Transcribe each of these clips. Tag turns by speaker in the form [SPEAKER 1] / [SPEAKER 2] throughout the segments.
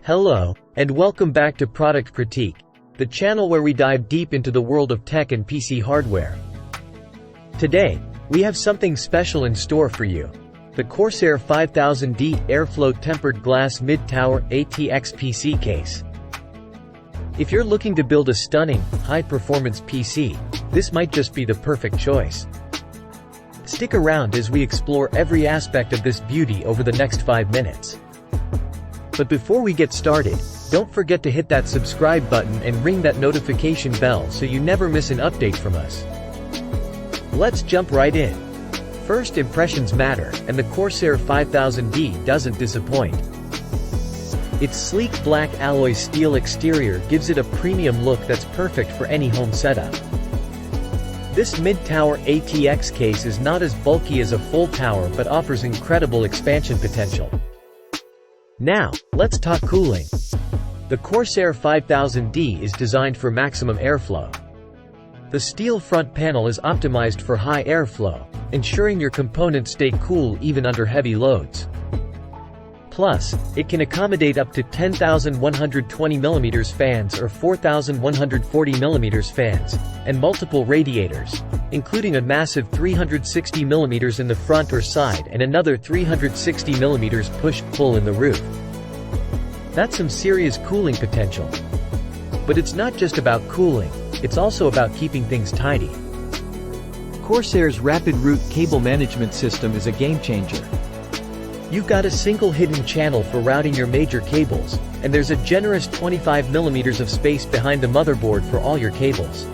[SPEAKER 1] Hello, and welcome back to Product Critique, the channel where we dive deep into the world of tech and PC hardware. Today, we have something special in store for you. The Corsair 5000D Airflow Tempered Glass Mid-Tower ATX PC case. If you're looking to build a stunning, high-performance PC, this might just be the perfect choice. Stick around as we explore every aspect of this beauty over the next 5 minutes. But before we get started, don't forget to hit that subscribe button and ring that notification bell so you never miss an update from us. Let's jump right in. First impressions matter, and the Corsair 5000D doesn't disappoint. Its sleek black alloy steel exterior gives it a premium look that's perfect for any home setup. This mid-tower ATX case is not as bulky as a full tower but offers incredible expansion potential. Now, let's talk cooling. The Corsair 5000D is designed for maximum airflow. The steel front panel is optimized for high airflow, ensuring your components stay cool even under heavy loads. Plus, it can accommodate up to 10,120mm fans or 4,140mm fans, and multiple radiators, including a massive 360mm in the front or side and another 360mm push-pull in the roof. That's some serious cooling potential. But it's not just about cooling, it's also about keeping things tidy. Corsair's Rapid Route cable management system is a game-changer. You've got a single hidden channel for routing your major cables, and there's a generous 25mm of space behind the motherboard for all your cables.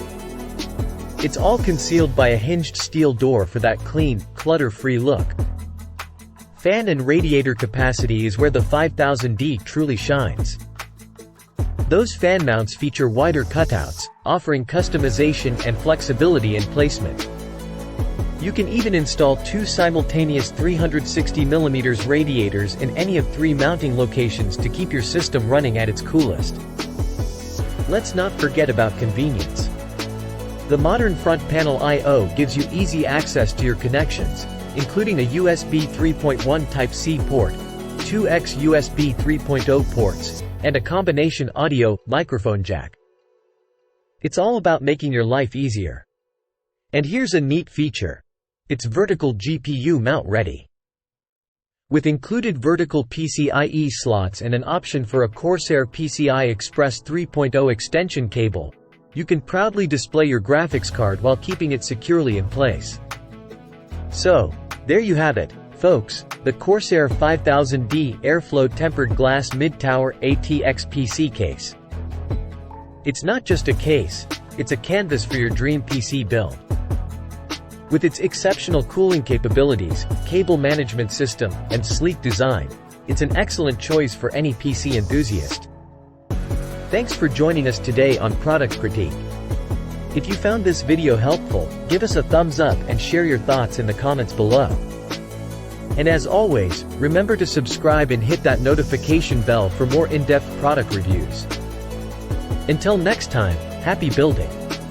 [SPEAKER 1] It's all concealed by a hinged steel door for that clean, clutter-free look. Fan and radiator capacity is where the 5000D truly shines. Those fan mounts feature wider cutouts, offering customization and flexibility in placement. You can even install 2 simultaneous 360mm radiators in any of 3 mounting locations to keep your system running at its coolest. Let's not forget about convenience. The modern front panel I/O gives you easy access to your connections, including a USB 3.1 Type-C port, 2x USB 3.0 ports, and a combination audio microphone jack. It's all about making your life easier. And here's a neat feature. It's vertical GPU mount ready. With included vertical PCIe slots and an option for a Corsair PCI Express 3.0 extension cable, you can proudly display your graphics card while keeping it securely in place. So, there you have it, folks, the Corsair 5000D Airflow Tempered Glass Mid-Tower ATX PC case. It's not just a case, it's a canvas for your dream PC build. With its exceptional cooling capabilities, cable management system, and sleek design, it's an excellent choice for any PC enthusiast. Thanks for joining us today on Product Critique. If you found this video helpful, give us a thumbs up and share your thoughts in the comments below. And as always, remember to subscribe and hit that notification bell for more in-depth product reviews. Until next time, happy building!